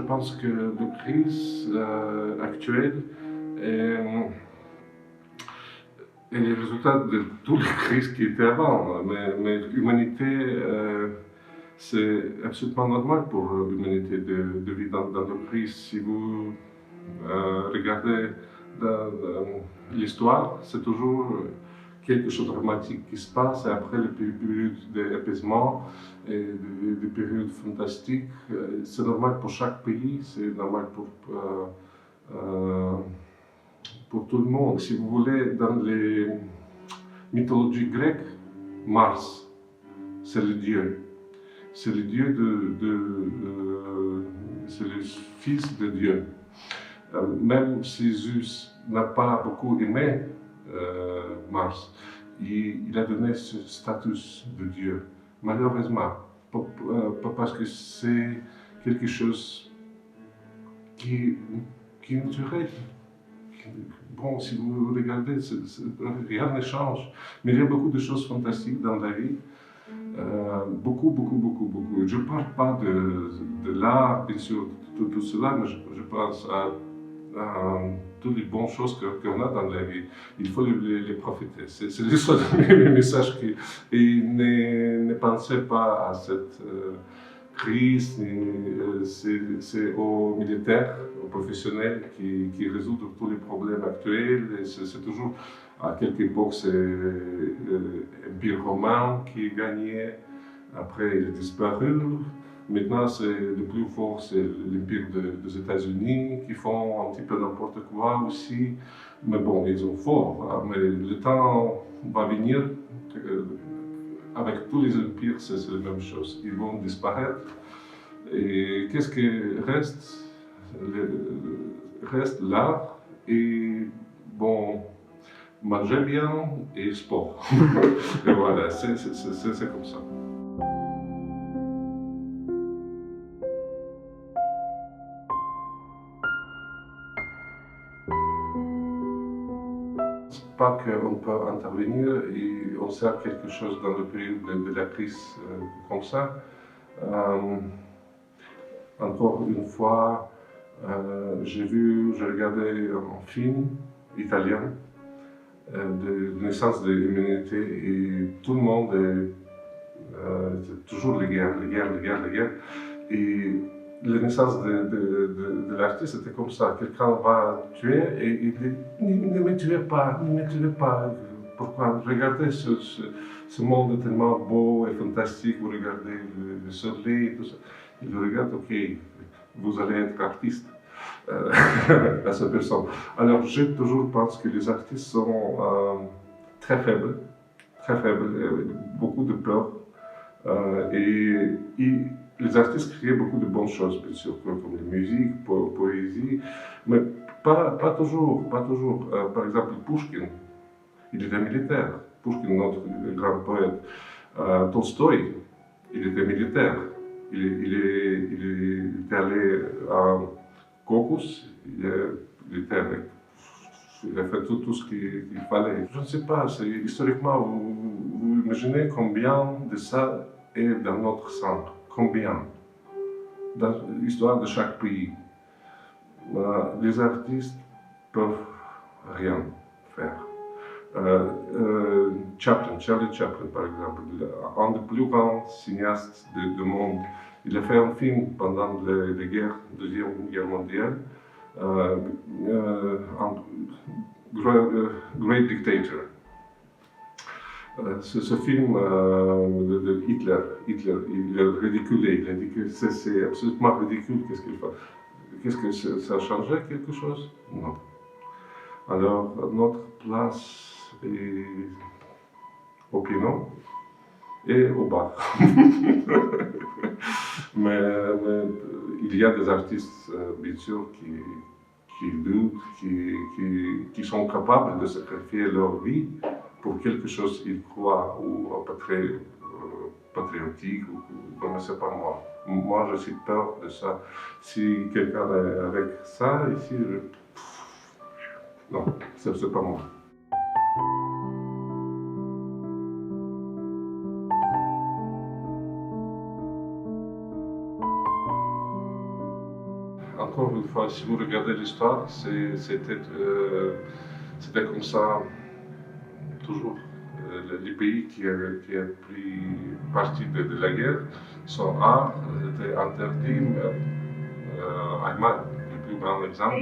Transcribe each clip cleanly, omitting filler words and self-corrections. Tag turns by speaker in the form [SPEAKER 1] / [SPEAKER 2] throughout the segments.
[SPEAKER 1] pense que la crise actuelle est le résultat de toutes les crises qui étaient avant. Mais l'humanité, c'est absolument normal pour l'humanité de vivre dans une crise. Si vous regardez dans l'histoire, c'est toujours quelque chose de dramatique qui se passe, et après les périodes d'apaisement et des périodes fantastiques, c'est normal pour chaque pays, c'est normal pour tout le monde. Si vous voulez, dans les mythologies grecques, Mars, c'est le dieu. C'est le dieu c'est le fils de Dieu. Même si Zeus n'a pas beaucoup aimé Mars, il a donné ce statut de Dieu. Malheureusement, pas parce que c'est quelque chose qui est naturel. Bon, si vous regardez, rien ne change. Mais il y a beaucoup de choses fantastiques dans la vie. Beaucoup. Je ne parle pas de l'art, bien sûr, tout cela, mais je pense à toutes les bonnes choses qu'on a dans la vie. Il faut les profiter. C'est le seul message et ne pensez pas à cette crise. C'est aux militaires, aux professionnels qui résoudent tous les problèmes actuels. C'est toujours, à quelque époque, c'est l'Empire romain qui gagnait. Après, il a disparu. Maintenant, c'est le plus fort, c'est l'Empire des États-Unis qui font un petit peu n'importe quoi aussi. Mais bon, ils sont forts. Mais le temps va venir. Avec tous les empires, c'est la même chose. Ils vont disparaître. Et qu'est-ce qui reste? Reste l'art et, bon, manger bien et sport. Et voilà, c'est comme ça. Pas qu'on peut intervenir et on sert quelque chose dans le période de la crise comme ça. Encore une fois, j'ai regardé un film italien de naissance de l'humanité et tout le monde c'est toujours les guerres. Et la naissance de l'artiste était comme ça. Quelqu'un va tuer et il dit ne me tuez pas. Pourquoi? Regardez ce monde tellement beau et fantastique. Vous regardez le soleil et tout ça. Il regarde, ok, vous allez être artiste. À cette personne. Alors, j'ai toujours pensé que les artistes sont très faibles, beaucoup de peur. Et les artistes créent beaucoup de bonnes choses, bien sûr, comme la musique, poésie, mais pas toujours. Par exemple, Pouchkine, il était militaire. Pouchkine, notre grand poète. Tolstoï, il était militaire. Il était allé à Caucus, il a fait tout ce qu'il fallait. Je ne sais pas, historiquement, vous imaginez combien de ça est dans notre centre? Combien? Dans l'histoire de chaque pays. Les artistes peuvent rien faire. Charlie Chaplin, par exemple, un des plus grands cinéastes du monde, il a fait un film pendant la Deuxième Guerre mondiale, Great Dictator. Ce film de Hitler, il a ridiculé, il a dit que c'est absolument ridicule, qu'est-ce qu'il fait. Qu'est-ce que ça a changé quelque chose? Non. Alors, notre place est au piano et au bar. mais il y a des artistes, bien sûr, qui luttent, qui sont capables de sacrifier leur vie pour quelque chose qu'ils croient ou patriotique, ou je ne sais pas moi. Moi, je suis peur de ça. Si quelqu'un est avec ça, ici, non, c'est pas moi. encore une fois, si vous regardez l'histoire, c'était comme ça toujours. Les pays qui ont pris partie de la guerre, son art était interdit. Allemagne, le plus grand exemple.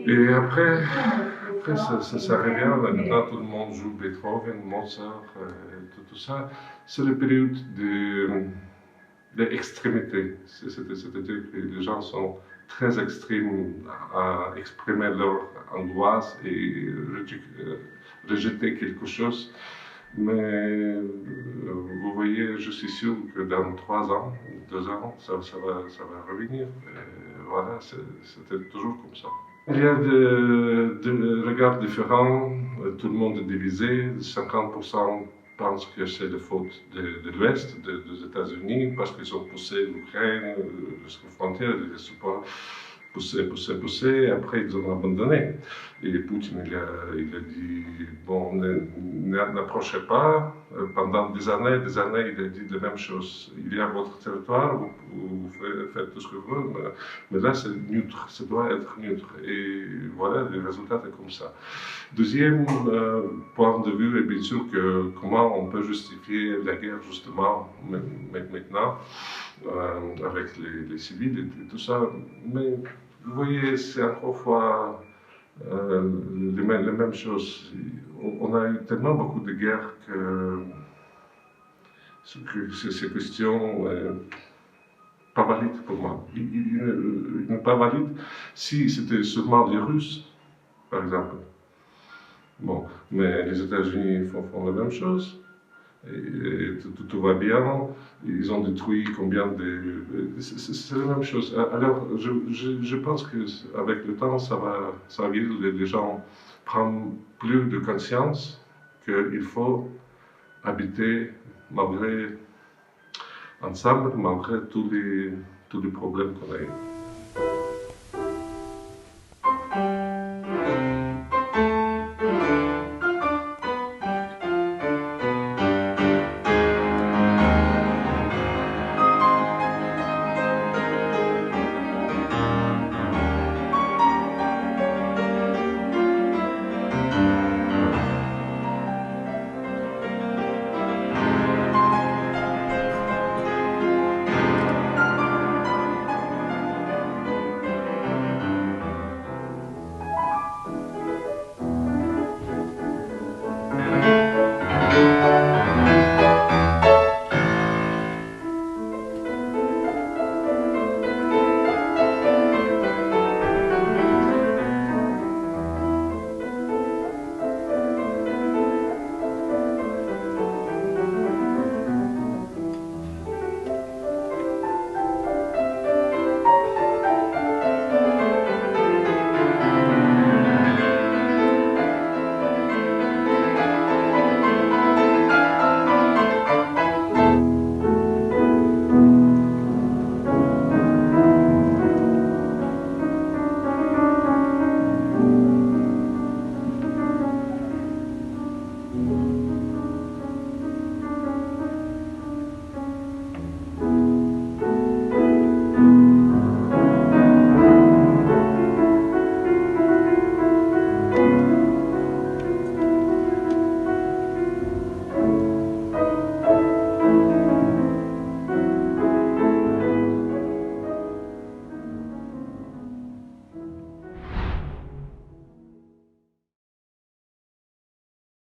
[SPEAKER 1] Et après ça revient, maintenant tout le monde joue Beethoven, Mozart, tout ça. C'est la période d'extrémité. C'est-à-dire que les gens sont très extrêmes à exprimer leur angoisse et rejeter quelque chose. Mais vous voyez, je suis sûr que dans 3 ans, 2 ans, ça va revenir. Voilà, c'était toujours comme ça. Il y a des regards différents, tout le monde est divisé, 50% pensent que c'est la faute de l'Ouest, des États-Unis, parce qu'ils ont poussé l'Ukraine jusqu'aux frontières, ils ne sont pas poussé, après ils ont abandonné. Et Poutine, il a dit, bon, n'approchez pas. Pendant des années, il a dit la même chose. Il y a votre territoire, vous faites tout ce que vous voulez, mais là c'est neutre, ça doit être neutre. Et voilà, le résultat est comme ça. Deuxième point de vue est bien sûr que comment on peut justifier la guerre justement maintenant avec les civils et tout ça. Mais vous voyez, c'est encore une fois les mêmes choses. On a eu tellement beaucoup de guerres que ces questions pas valides pour moi. Il n'est pas valide si c'était seulement les Russes, par exemple. Bon, mais les États-Unis font la même chose. Et tout va bien. Ils ont détruit combien de... C'est la même chose. Alors, je pense qu'avec le temps, ça va vite. Les gens prennent plus de conscience qu'il faut habiter ensemble, malgré tous les problèmes qu'on a eu.